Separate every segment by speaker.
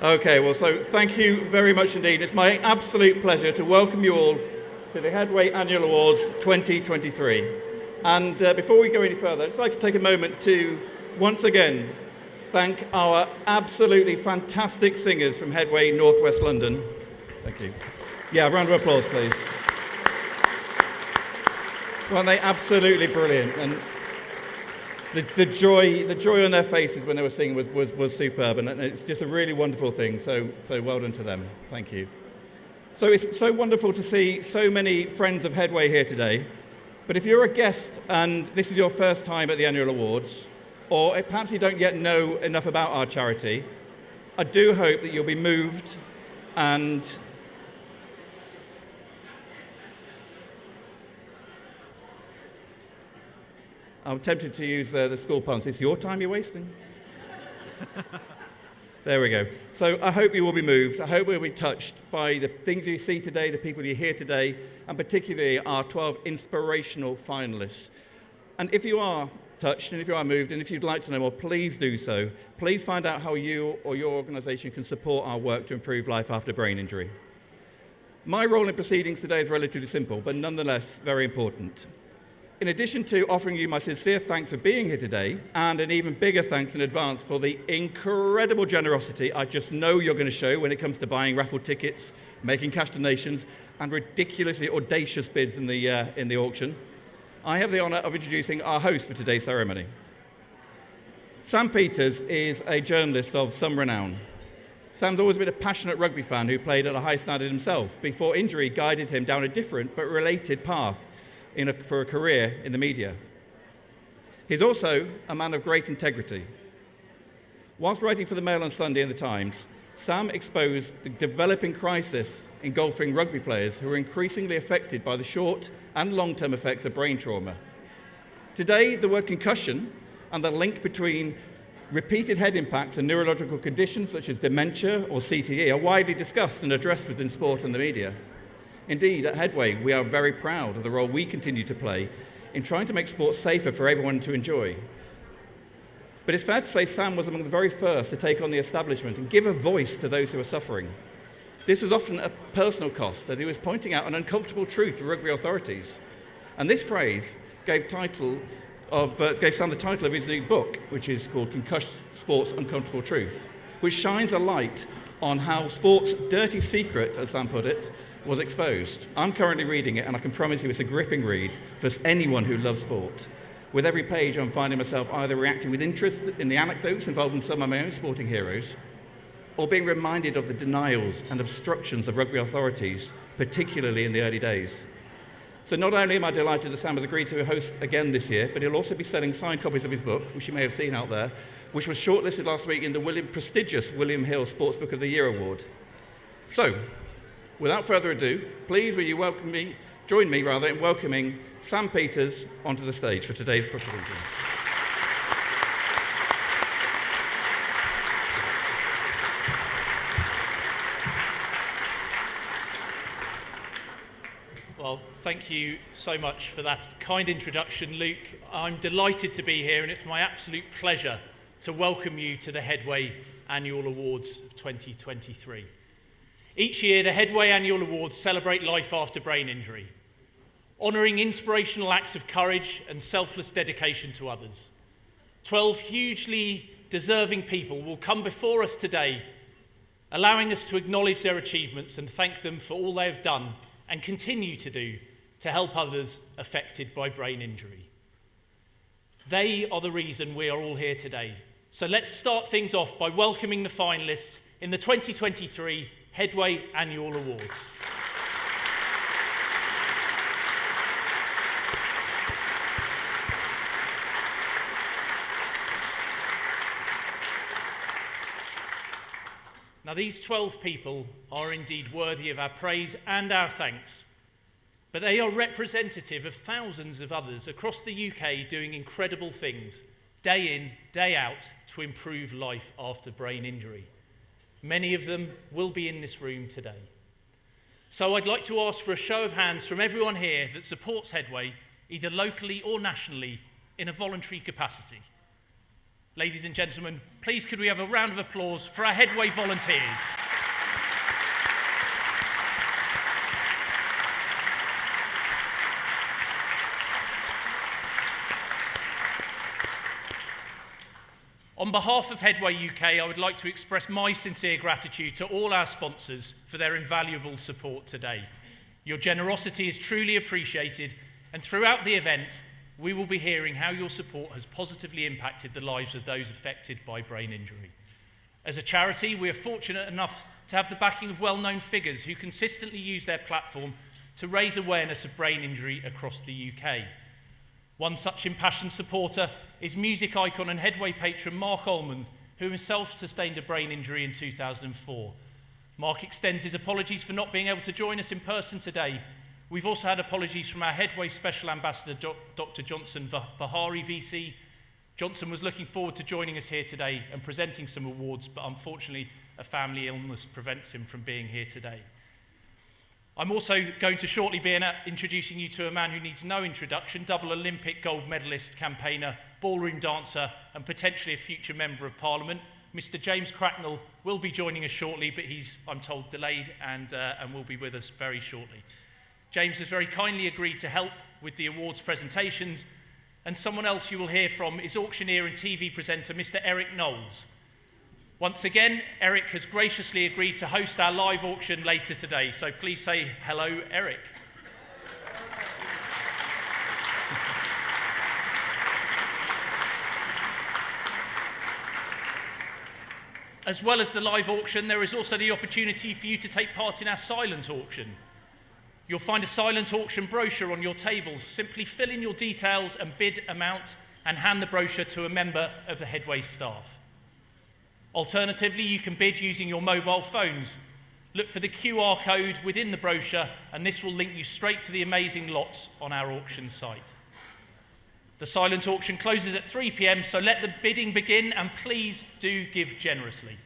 Speaker 1: Okay, well, so thank you very much indeed. It's my absolute pleasure to welcome you all to the Headway Annual Awards 2023. And before we go any further, I'd just like to take a moment to once again thank our absolutely fantastic singers from Headway Northwest London. Thank you. Yeah, a round of applause, please. Weren't they absolutely brilliant? And the joy on their faces when they were singing was superb, and it's just a really wonderful thing. So well done to them. Thank you. So it's so wonderful to see so many friends of Headway here today. But if you're a guest and this is your first time at the annual awards, or perhaps you don't yet know enough about our charity, I do hope that you'll be moved and I'm tempted to use the school puns. It's your time you're wasting. There we go. So I hope you will be moved. I hope we'll be touched by the things you see today, the people you hear today, and particularly our 12 inspirational finalists. And if you are touched and if you are moved and if you'd like to know more, please do so. Please find out how you or your organisation can support our work to improve life after brain injury. My role in proceedings today is relatively simple, but nonetheless very important. In addition to offering you my sincere thanks for being here today, and an even bigger thanks in advance for the incredible generosity I just know you're going to show when it comes to buying raffle tickets, making cash donations, and ridiculously audacious bids in the auction, I have the honour of introducing our host for today's ceremony. Sam Peters is a journalist of some renown. Sam's always been a passionate rugby fan who played at a high standard himself before injury guided him down a different but related path for a career in the media. He's also a man of great integrity. Whilst writing for the Mail on Sunday and the Times, Sam exposed the developing crisis engulfing rugby players who are increasingly affected by the short and long-term effects of brain trauma. Today, the word concussion and the link between repeated head impacts and neurological conditions such as dementia or CTE are widely discussed and addressed within sport and the media. Indeed, at Headway, we are very proud of the role we continue to play in trying to make sport safer for everyone to enjoy. But it's fair to say Sam was among the very first to take on the establishment and give a voice to those who are suffering. This was often a personal cost, as he was pointing out an uncomfortable truth for rugby authorities. And this phrase gave Sam the title of his new book, which is called Concussed Sport's Uncomfortable Truth, which shines a light on how sport's dirty secret, as Sam put it, was exposed. I'm currently reading it, and I can promise you it's a gripping read for anyone who loves sport. With every page, I'm finding myself either reacting with interest in the anecdotes involving some of my own sporting heroes, or being reminded of the denials and obstructions of rugby authorities, particularly in the early days. So not only am I delighted that Sam has agreed to host again this year, but he'll also be selling signed copies of his book, which you may have seen out there, which was shortlisted last week in the prestigious William Hill Sportsbook of the Year Award. So, without further ado, please will you join me in welcoming Sam Peters onto the stage for today's presentation.
Speaker 2: Well, thank you so much for that kind introduction, Luke. I'm delighted to be here, and it's my absolute pleasure to welcome you to the Headway Annual Awards of 2023. Each year, the Headway Annual Awards celebrate life after brain injury, honouring inspirational acts of courage and selfless dedication to others. 12 hugely deserving people will come before us today, allowing us to acknowledge their achievements and thank them for all they have done and continue to do to help others affected by brain injury. They are the reason we are all here today. So let's start things off by welcoming the finalists in the 2023 Headway Annual Awards. Now, these 12 people are indeed worthy of our praise and our thanks, but they are representative of thousands of others across the UK doing incredible things, day in, day out, to improve life after brain injury. Many of them will be in this room today. So I'd like to ask for a show of hands from everyone here that supports Headway, either locally or nationally, in a voluntary capacity. Ladies and gentlemen, please could we have a round of applause for our Headway volunteers. On behalf of Headway UK, I would like to express my sincere gratitude to all our sponsors for their invaluable support today. Your generosity is truly appreciated, and throughout the event, we will be hearing how your support has positively impacted the lives of those affected by brain injury. As a charity, we are fortunate enough to have the backing of well-known figures who consistently use their platform to raise awareness of brain injury across the UK. One such impassioned supporter is music icon and Headway patron Mark Almond, who himself sustained a brain injury in 2004. Mark extends his apologies for not being able to join us in person today. We've also had apologies from our Headway Special Ambassador, Dr. Johnson Bahari VC. Johnson was looking forward to joining us here today and presenting some awards, but unfortunately a family illness prevents him from being here today. I'm also going to shortly be introducing you to a man who needs no introduction, double Olympic gold medalist, campaigner, ballroom dancer, and potentially a future Member of Parliament. Mr. James Cracknell will be joining us shortly, but he's, I'm told, delayed and will be with us very shortly. James has very kindly agreed to help with the awards presentations, and someone else you will hear from is auctioneer and TV presenter Mr. Eric Knowles. Once again, Eric has graciously agreed to host our live auction later today, so please say hello, Eric. As well as the live auction, there is also the opportunity for you to take part in our silent auction. You'll find a silent auction brochure on your tables. Simply fill in your details and bid amount and hand the brochure to a member of the Headway staff. Alternatively, you can bid using your mobile phones. Look for the QR code within the brochure, and this will link you straight to the amazing lots on our auction site. The silent auction closes at 3 p.m, so let the bidding begin, and please do give generously.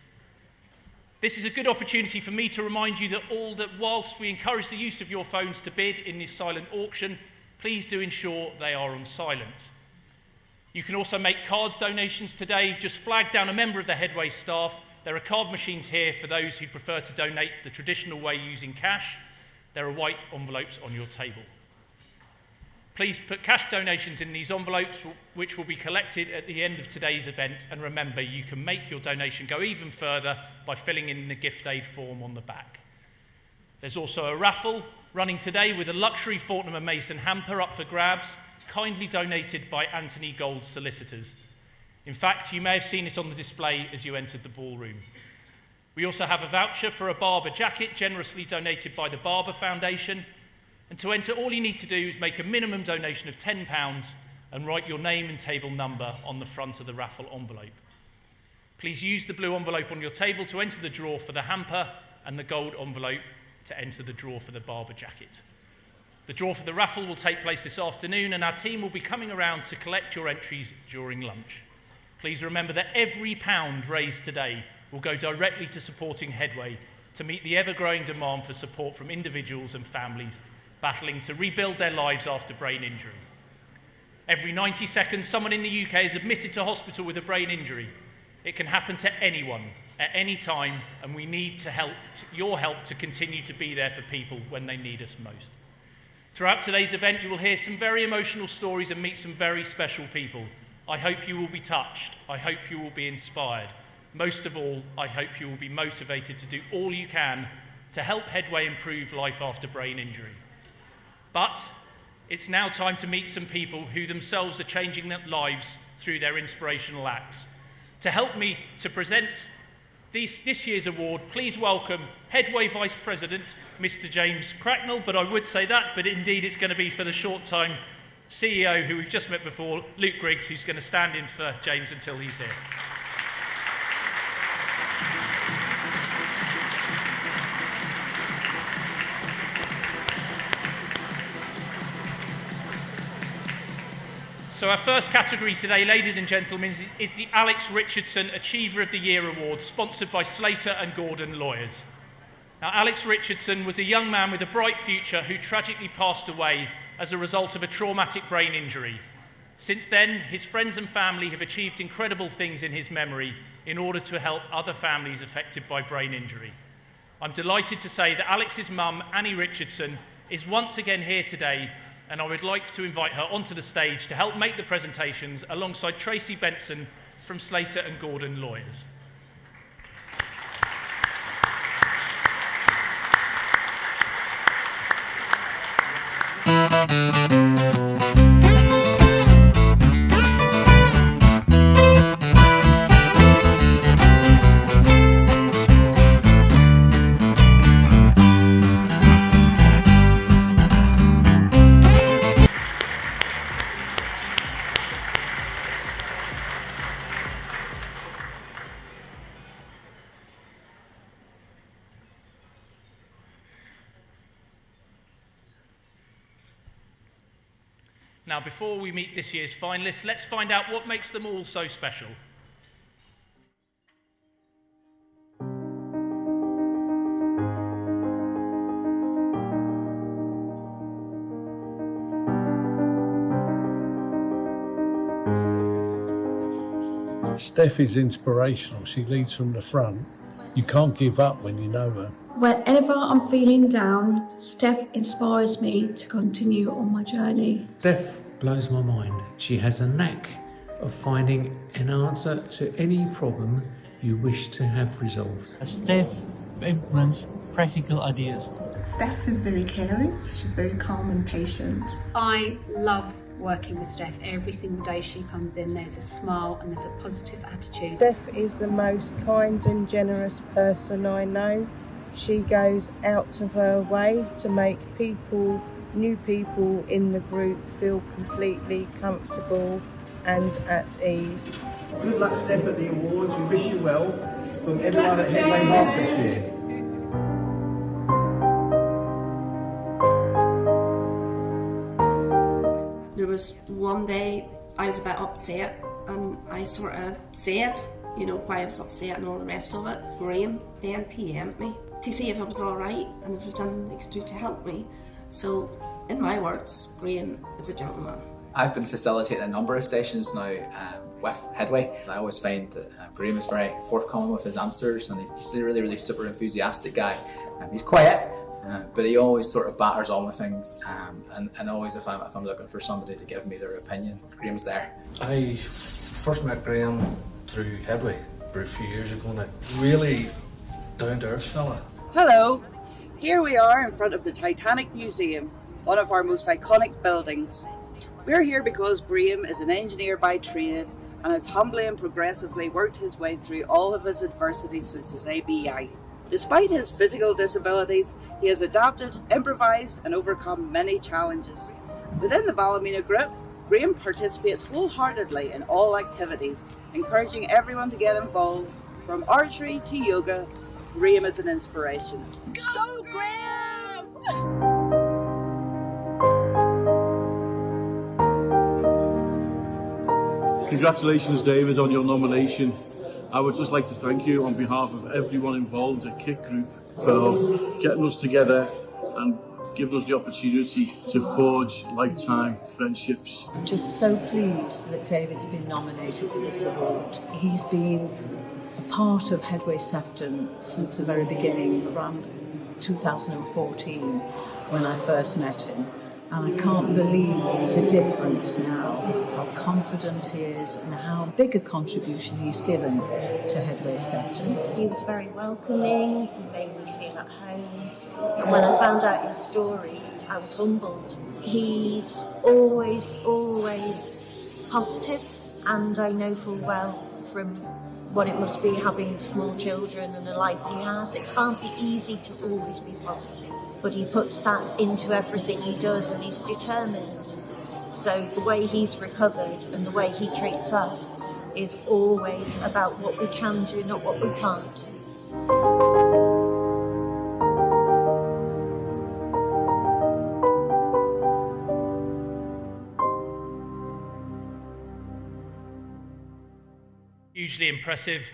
Speaker 2: This is a good opportunity for me to remind you that whilst we encourage the use of your phones to bid in this silent auction, please do ensure they are on silent. You can also make card donations today. Just flag down a member of the Headway staff. There are card machines here for those who prefer to donate the traditional way using cash. There are white envelopes on your table. Please put cash donations in these envelopes, which will be collected at the end of today's event. And remember, you can make your donation go even further by filling in the gift aid form on the back. There's also a raffle running today with a luxury Fortnum & Mason hamper up for grabs, kindly donated by Anthony Gold Solicitors. In fact, you may have seen it on the display as you entered the ballroom. We also have a voucher for a Barber jacket, generously donated by the Barber Foundation. And to enter, all you need to do is make a minimum donation of £10 and write your name and table number on the front of the raffle envelope. Please use the blue envelope on your table to enter the draw for the hamper and the gold envelope to enter the draw for the Barber jacket. The draw for the raffle will take place this afternoon, and our team will be coming around to collect your entries during lunch. Please remember that every pound raised today will go directly to supporting Headway to meet the ever-growing demand for support from individuals and families battling to rebuild their lives after brain injury. Every 90 seconds, someone in the UK is admitted to hospital with a brain injury. It can happen to anyone, at any time, and we need your help to continue to be there for people when they need us most. Throughout today's event, you will hear some very emotional stories and meet some very special people. I hope you will be touched. I hope you will be inspired. Most of all, I hope you will be motivated to do all you can to help Headway improve life after brain injury. But it's now time to meet some people who themselves are changing their lives through their inspirational acts. To help me to present this year's award, please welcome Headway Vice President, Mr. James Cracknell, but I would say that, but indeed it's going to be for the short time CEO, who we've just met before, Luke Griggs, who's going to stand in for James until he's here. So our first category today, ladies and gentlemen, is the Alex Richardson Achiever of the Year Award, sponsored by Slater and Gordon Lawyers. Now, Alex Richardson was a young man with a bright future who tragically passed away as a result of a traumatic brain injury. Since then, his friends and family have achieved incredible things in his memory in order to help other families affected by brain injury. I'm delighted to say that Alex's mum, Annie Richardson, is once again here today, and I would like to invite her onto the stage to help make the presentations alongside Tracy Benson from Slater and Gordon Lawyers. Now, before we meet this year's finalists, let's find out what makes them all so special.
Speaker 3: Steph is inspirational. She leads from the front. You can't give up when you know her.
Speaker 4: Whenever I'm feeling down, Steph inspires me to continue on my journey.
Speaker 5: Steph blows my mind. She has a knack of finding an answer to any problem you wish to have resolved.
Speaker 6: Steph implements practical ideas.
Speaker 7: Steph is very caring. She's very calm and patient.
Speaker 8: I love working with Steph. Every single day she comes in, there's a smile and there's a positive attitude.
Speaker 9: Steph is the most kind and generous person I know. She goes out of her way to make new people in the group feel completely comfortable and at ease.
Speaker 10: Good luck, Steph, at the awards. We wish you well from everyone at Headway Hertfordshire.
Speaker 11: There was one day I was a bit upset and I sort of said, why I was upset and all the rest of it. Graham then PM'd me to see if I was alright and if there was anything they could do to help me. So, in my words, Graham is a gentleman.
Speaker 12: I've been facilitating a number of sessions now with Headway. I always find that Graham is very forthcoming with his answers, and he's a really, really super enthusiastic guy. He's quiet, but he always sort of batters on with things, and always if I'm looking for somebody to give me their opinion, Graham's there.
Speaker 13: I first met Graham through Headway about a few years ago, and a really down-to-earth fella.
Speaker 14: Hello, here we are in front of the Titanic Museum, one of our most iconic buildings. We're here because Graham is an engineer by trade and has humbly and progressively worked his way through all of his adversities since his ABI. Despite his physical disabilities, he has adapted, improvised and overcome many challenges. Within the Ballymena Group, Graham participates wholeheartedly in all activities, encouraging everyone to get involved. From archery to yoga, Graham is an inspiration. Go Graham!
Speaker 15: Congratulations, David, on your nomination. I would just like to thank you on behalf of everyone involved at Kit Group for getting us together and giving us the opportunity to forge lifetime friendships.
Speaker 16: I'm just so pleased that David's been nominated for this award. He's been a part of Headway Sefton since the very beginning, around 2014 when I first met him. And I can't believe the difference now, how confident he is and how big a contribution he's given to Headway Sefton.
Speaker 17: He was very welcoming, he made me feel at home. And when I found out his story, I was humbled. He's always positive, and I know full well from what it must be having small children and the life he has. It can't be easy to always be positive. But he puts that into everything he does, and he's determined. So the way he's recovered and the way he treats us is always about what we can do, not what we can't do.
Speaker 2: Hugely impressive.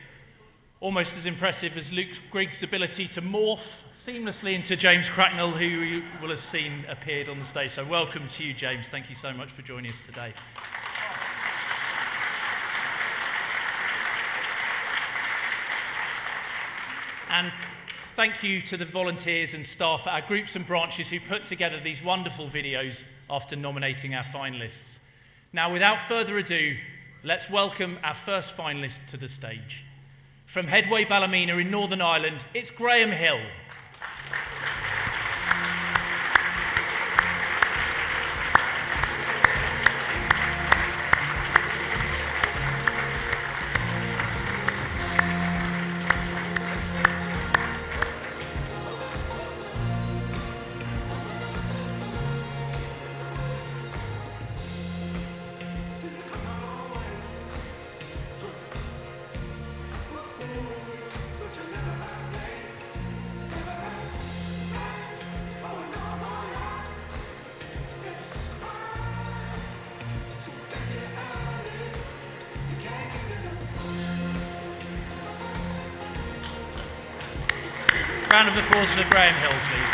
Speaker 2: Almost as impressive as Luke Griggs' ability to morph seamlessly into James Cracknell, who you will have seen appeared on the stage. So welcome to you, James. Thank you so much for joining us today. And thank you to the volunteers and staff at our groups and branches who put together these wonderful videos after nominating our finalists. Now, without further ado, let's welcome our first finalist to the stage. From Headway Ballymena in Northern Ireland, it's Graham Hill. Round of applause for Graham Hill, please.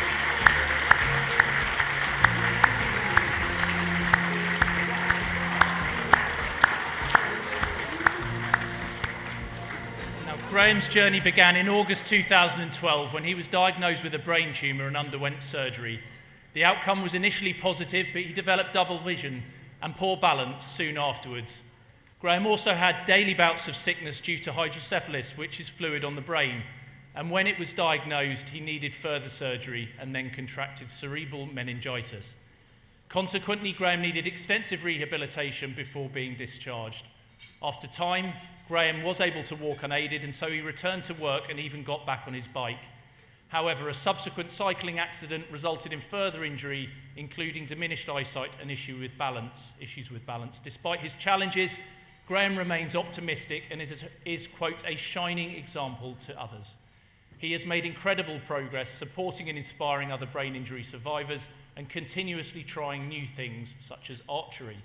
Speaker 2: Now, Graham's journey began in August 2012 when he was diagnosed with a brain tumour and underwent surgery. The outcome was initially positive, but he developed double vision and poor balance soon afterwards. Graham also had daily bouts of sickness due to hydrocephalus, which is fluid on the brain. And when it was diagnosed, he needed further surgery and then contracted cerebral meningitis. Consequently, Graham needed extensive rehabilitation before being discharged. After time, Graham was able to walk unaided, and so he returned to work and even got back on his bike. However, a subsequent cycling accident resulted in further injury, including diminished eyesight and issues with balance. Despite his challenges, Graham remains optimistic and is, quote, a shining example to others. He has made incredible progress supporting and inspiring other brain injury survivors and continuously trying new things such as archery.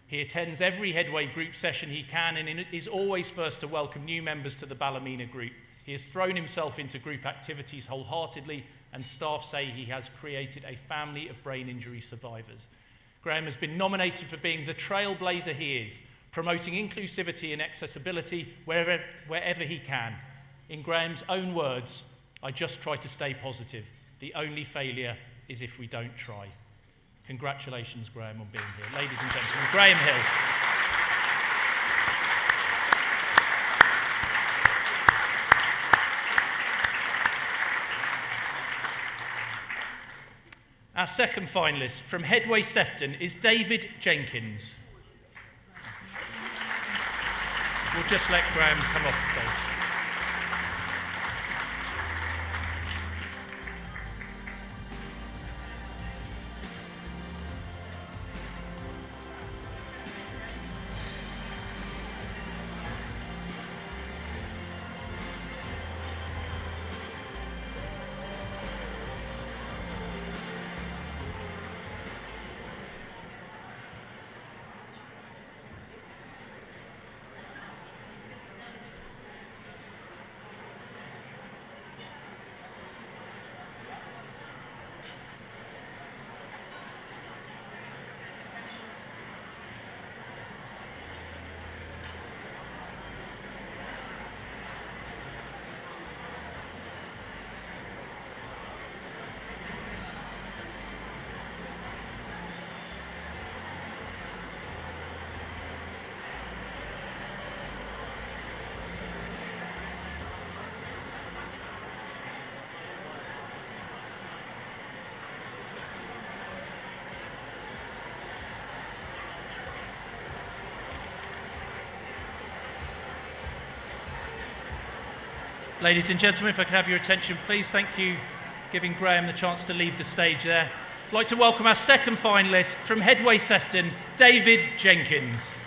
Speaker 2: He attends every Headway group session he can and is always first to welcome new members to the Ballymena group. He has thrown himself into group activities wholeheartedly, and staff say he has created a family of brain injury survivors. Graham has been nominated for being the trailblazer he is, promoting inclusivity and accessibility wherever he can. In Graham's own words, I just try to stay positive. The only failure is if we don't try. Congratulations, Graham, on being here. Ladies and gentlemen, Graham Hill. Our second finalist from Headway Sefton is David Jenkins. We'll just let Graham come off the stage. Ladies and gentlemen, if I could have your attention, please. Thank you, giving Graham the chance to leave the stage there. I'd like to welcome our second finalist from Headway Sefton, David Jenkins.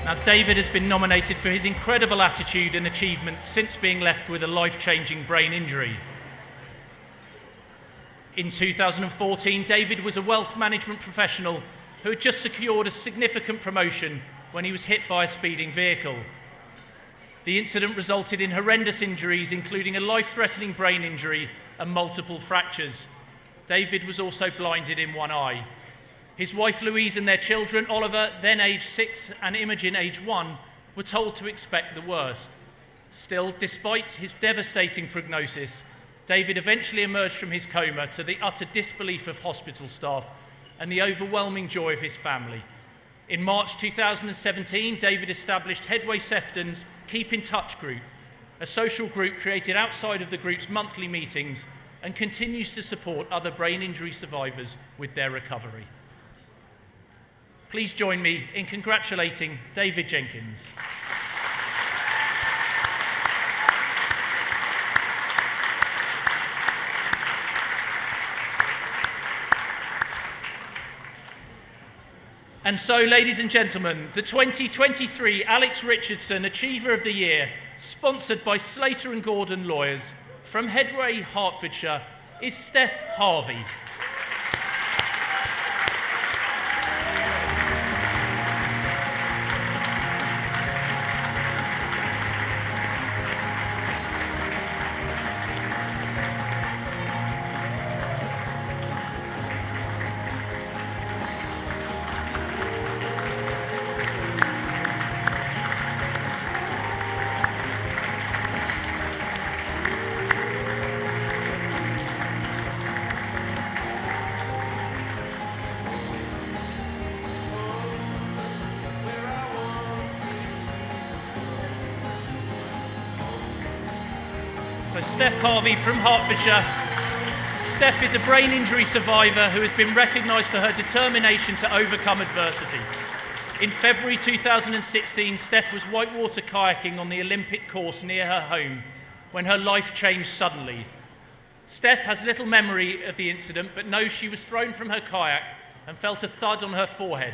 Speaker 2: Now, David has been nominated for his incredible attitude and achievement since being left with a life-changing brain injury. In 2014, David was a wealth management professional who had just secured a significant promotion when he was hit by a speeding vehicle. The incident resulted in horrendous injuries, including a life-threatening brain injury and multiple fractures. David was also blinded in one eye. His wife Louise and their children, Oliver, then aged 6, and Imogen, aged 1, were told to expect the worst. Still, despite his devastating prognosis, David eventually emerged from his coma to the utter disbelief of hospital staff and the overwhelming joy of his family. In March 2017, David established Headway Sefton's Keep in Touch group, a social group created outside of the group's monthly meetings and continues to support other brain injury survivors with their recovery. Please join me in congratulating David Jenkins. And so, ladies and gentlemen, the 2023 Alex Richardson Achiever of the Year, sponsored by Slater & Gordon Lawyers, from Headway, Hertfordshire, is Steph Harvey. So Steph Harvey from Hertfordshire. Steph is a brain injury survivor who has been recognised for her determination to overcome adversity. In February 2016, Steph was whitewater kayaking on the Olympic course near her home when her life changed suddenly. Steph has little memory of the incident, but knows she was thrown from her kayak and felt a thud on her forehead.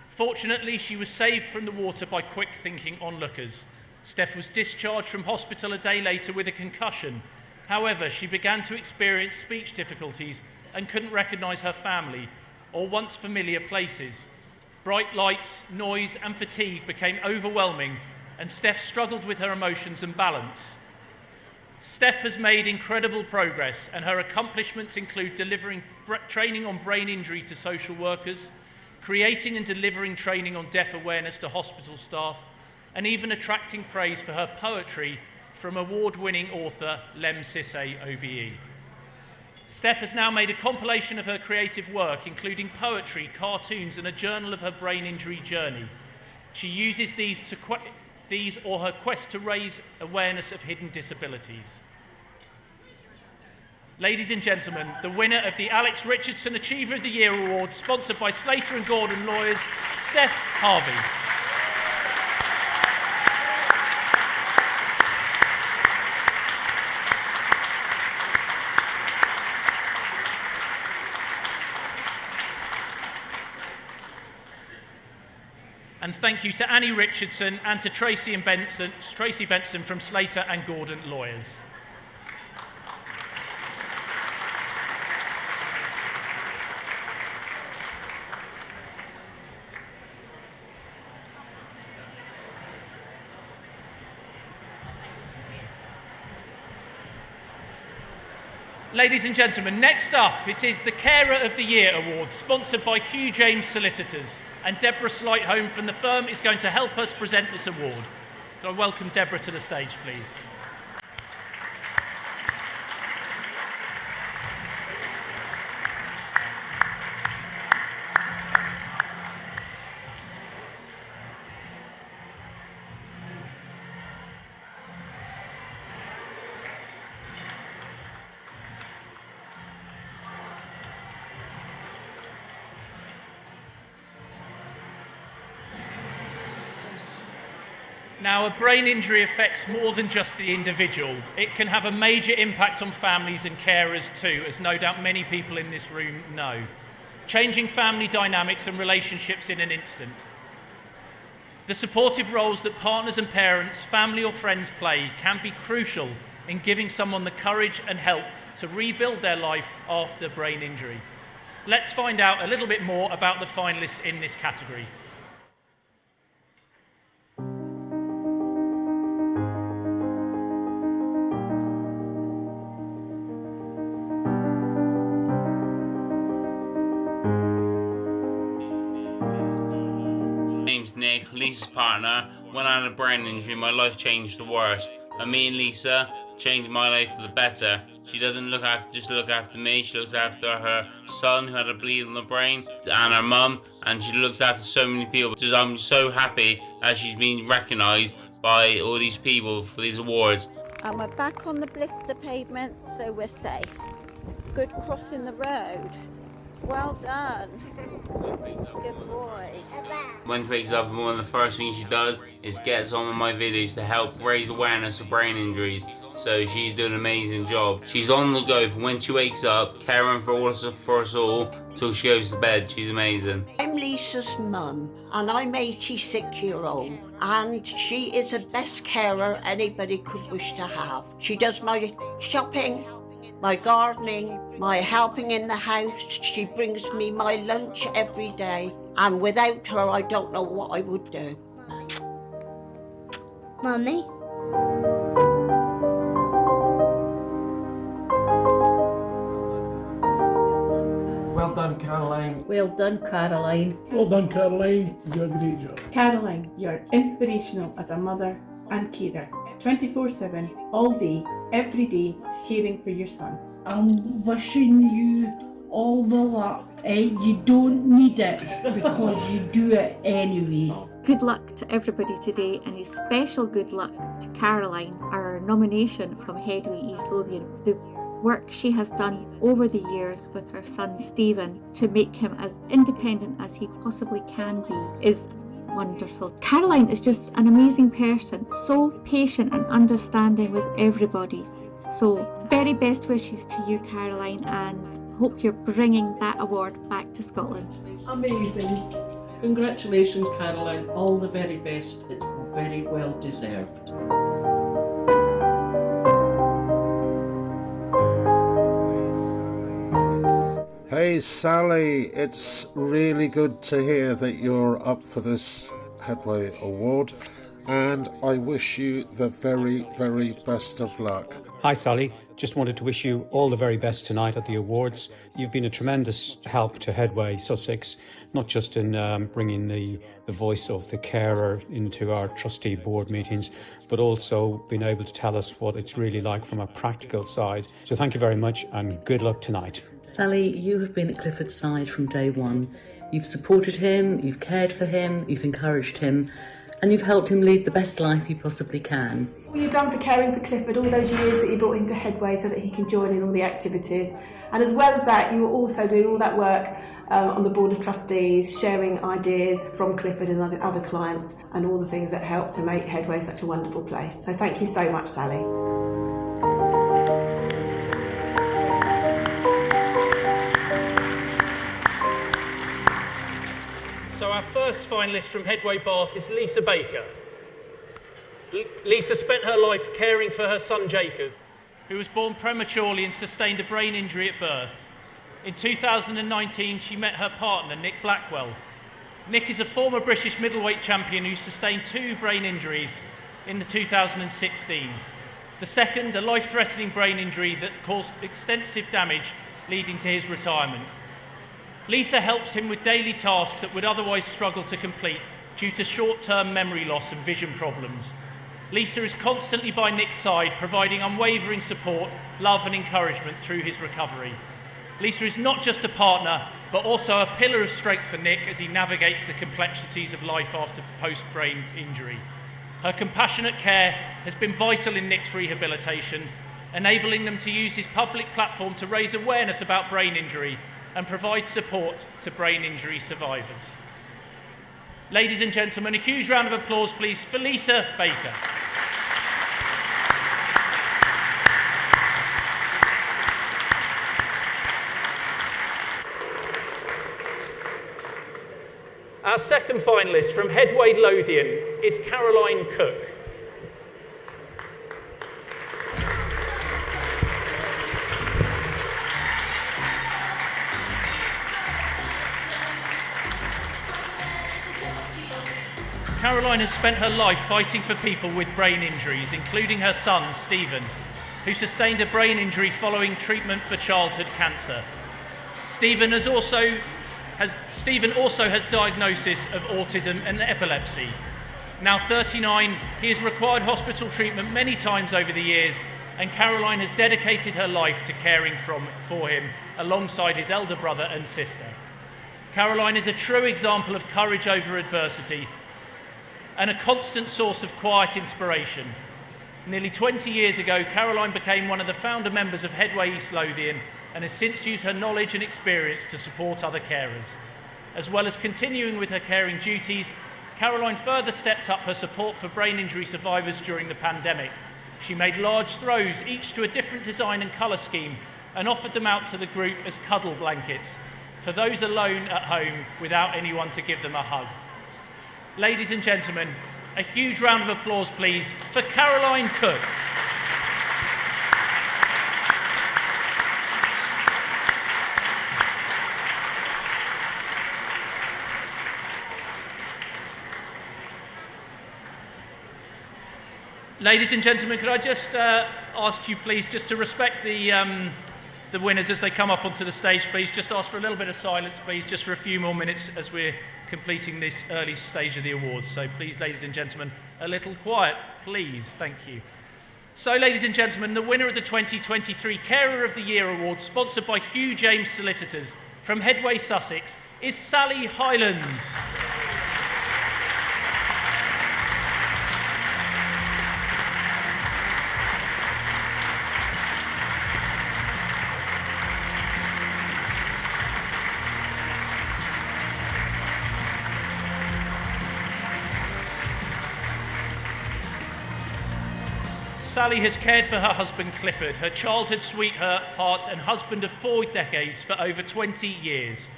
Speaker 2: Fortunately, she was saved from the water by quick-thinking onlookers. Steph was discharged from hospital a day later with a concussion. However, she began to experience speech difficulties and couldn't recognise her family or once familiar places. Bright lights, noise and fatigue became overwhelming, and Steph struggled with her emotions and balance. Steph has made incredible progress, and her accomplishments include delivering training on brain injury to social workers, creating and delivering training on deaf awareness to hospital staff, and even attracting praise for her poetry from award-winning author Lem Sisse OBE. Steph has now made a compilation of her creative work, including poetry, cartoons, and a journal of her brain injury journey. She uses these or her quest to raise awareness of hidden disabilities. Ladies and gentlemen, the winner of the Alex Richardson Achiever of the Year Award, sponsored by Slater & Gordon Lawyers, Steph Harvey. And thank you to Annie Richardson and to Tracy Benson from Slater & Gordon Lawyers. Ladies and gentlemen, next up it is the Carer of the Year Award, sponsored by Hugh James Solicitors, and Deborah Slightholme from the firm is going to help us present this award. Can I welcome Deborah to the stage, please? Now, a brain injury affects more than just the individual. It can have a major impact on families and carers too, as no doubt many people in this room know, changing family dynamics and relationships in an instant. The supportive roles that partners and parents, family or friends play can be crucial in giving someone the courage and help to rebuild their life after brain injury. Let's find out a little bit more about the finalists in this category.
Speaker 18: Nick, Lisa's partner. When I had a brain injury, my life changed for the worse. And me and Lisa changed my life for the better. She doesn't just look after me, she looks after her son who had a bleed on the brain, and her mum, and she looks after so many people. I'm so happy that she's been recognised by all these people for these awards.
Speaker 19: And we're back on the blister pavement, so we're safe. Good crossing the road. Well done. Good boy.
Speaker 18: When she wakes up, one of the first things she does is get some of my videos to help raise awareness of brain injuries. So she's doing an amazing job. She's on the go from when she wakes up, caring for us all, till she goes to bed. She's amazing.
Speaker 20: I'm Lisa's mum, and I'm 86-year-old, and she is the best carer anybody could wish to have. She does my shopping, my gardening, my helping in the house. She brings me my lunch every day, and without her I don't know what I would do.
Speaker 21: Mummy?
Speaker 22: Well done, Caroline.
Speaker 23: Well done, Caroline.
Speaker 24: Well done, Caroline. You did a great job.
Speaker 25: Caroline, you're inspirational as a mother and carer. 24/7, all day, every day, caring for your son.
Speaker 26: I'm wishing you all the luck. You don't need it because you do it anyway.
Speaker 4: Good luck to everybody today, and a special good luck to Caroline, our nomination from Headway East Lothian. The work she has done over the years with her son Stephen to make him as independent as he possibly can be is wonderful. Caroline is just an amazing person, so patient and understanding with everybody. So very best wishes to you, Caroline, and hope you're bringing that award back to Scotland.
Speaker 23: Amazing. Congratulations, Caroline. All the very best. It's very well deserved.
Speaker 27: Hey Sally, it's really good to hear that you're up for this Headway Award, and I wish you the very, very best of luck.
Speaker 28: Hi Sally, just wanted to wish you all the very best tonight at the awards. You've been a tremendous help to Headway Sussex, not just in bringing the voice of the carer into our trustee board meetings, but also being able to tell us what it's really like from a practical side. So thank you very much and good luck tonight.
Speaker 23: Sally, you have been at Clifford's side from day one. You've supported him, you've cared for him, you've encouraged him, and you've helped him lead the best life he possibly can.
Speaker 29: What you've done for caring for Clifford all those years that you brought him to Headway so that he can join in all the activities. And as well as that, you were also doing all that work on the Board of Trustees, sharing ideas from Clifford and other clients, and all the things that help to make Headway such a wonderful place. So thank you so much, Sally.
Speaker 2: So our first finalist from Headway Bath is Lisa Baker. Lisa spent her life caring for her son Jacob, who was born prematurely and sustained a brain injury at birth. In 2019, she met her partner, Nick Blackwell. Nick is a former British middleweight champion who sustained 2 brain injuries in 2016. The second, a life-threatening brain injury that caused extensive damage, leading to his retirement. Lisa helps him with daily tasks that would otherwise struggle to complete due to short-term memory loss and vision problems. Lisa is constantly by Nick's side, providing unwavering support, love and encouragement through his recovery. Lisa is not just a partner, but also a pillar of strength for Nick as he navigates the complexities of life after post-brain injury. Her compassionate care has been vital in Nick's rehabilitation, enabling them to use his public platform to raise awareness about brain injury and provide support to brain injury survivors. Ladies and gentlemen, a huge round of applause, please, for Lisa Baker. Our second finalist from Headway Lothian is Caroline Cook. Caroline has spent her life fighting for people with brain injuries, including her son, Stephen, who sustained a brain injury following treatment for childhood cancer. Stephen has also Stephen also has diagnosis of autism and epilepsy. Now 39, he has required hospital treatment many times over the years, and Caroline has dedicated her life to caring for him alongside his elder brother and sister. Caroline is a true example of courage over adversity and a constant source of quiet inspiration. Nearly 20 years ago, Caroline became one of the founder members of Headway East Lothian and has since used her knowledge and experience to support other carers. As well as continuing with her caring duties, Caroline further stepped up her support for brain injury survivors during the pandemic. She made large throws, each to a different design and colour scheme, and offered them out to the group as cuddle blankets for those alone at home without anyone to give them a hug. Ladies and gentlemen, a huge round of applause, please, for Caroline Cook. Ladies and gentlemen, could I just ask you, please, just to respect the winners as they come up onto the stage, please. Just ask for a little bit of silence, please, just for a few more minutes as we're completing this early stage of the awards. So please, ladies and gentlemen, a little quiet, please. Thank you. So, ladies and gentlemen, the winner of the 2023 Carer of the Year Award, sponsored by Hugh James Solicitors from Headway, Sussex, is Sally Hylands. Sally has cared for her husband Clifford, her childhood sweetheart and husband of 4 decades, for over 20 years.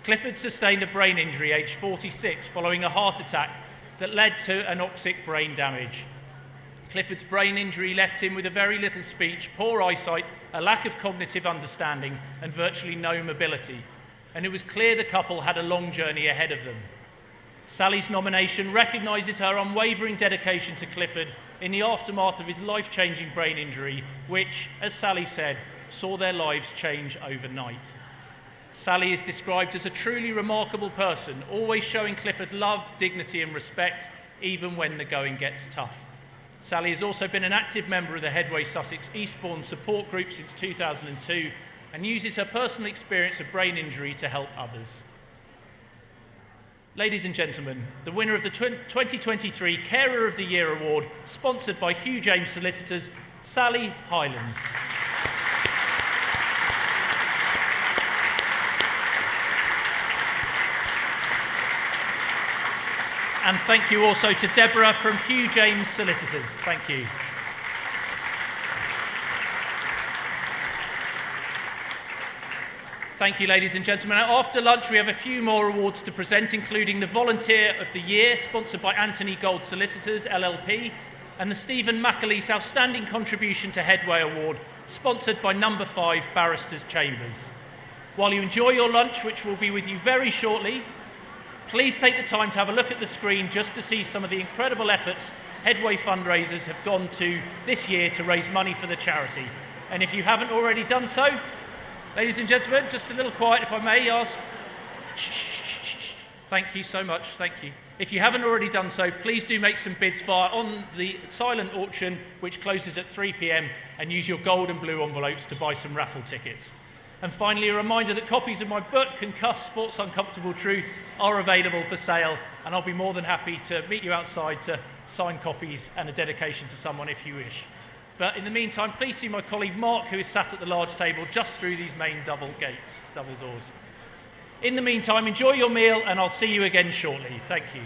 Speaker 2: Clifford sustained a brain injury aged 46 following a heart attack that led to anoxic brain damage. Clifford's brain injury left him with a very little speech, poor eyesight, a lack of cognitive understanding and virtually no mobility, and it was clear the couple had a long journey ahead of them. Sally's nomination recognises her unwavering dedication to Clifford in the aftermath of his life-changing brain injury, which, as Sally said, saw their lives change overnight. Sally is described as a truly remarkable person, always showing Clifford love, dignity and respect, even when the going gets tough. Sally has also been an active member of the Headway Sussex Eastbourne support group since 2002 and uses her personal experience of brain injury to help others. Ladies and gentlemen, the winner of the 2023 Carer of the Year Award, sponsored by Hugh James Solicitors, Sally Hylands. And thank you also to Deborah from Hugh James Solicitors. Thank you. Thank you, ladies and gentlemen. After lunch, we have a few more awards to present, including the Volunteer of the Year, sponsored by Anthony Gold Solicitors, LLP, and the Stephen McAleese Outstanding Contribution to Headway Award, sponsored by Number 5 Barristers Chambers. While you enjoy your lunch, which will be with you very shortly, please take the time to have a look at the screen just to see some of the incredible efforts Headway fundraisers have gone to this year to raise money for the charity. And if you haven't already done so, ladies and gentlemen, just a little quiet, if I may ask. Shh. Thank you so much. Thank you. If you haven't already done so, please do make some bids on the silent auction, which closes at 3 p.m, and use your gold and blue envelopes to buy some raffle tickets. And finally, a reminder that copies of my book, Concussed Sports Uncomfortable Truth, are available for sale, and I'll be more than happy to meet you outside to sign copies and a dedication to someone if you wish. But in the meantime, please see my colleague Mark, who is sat at the large table just through these main double doors. In the meantime, enjoy your meal, and I'll see you again shortly. Thank you.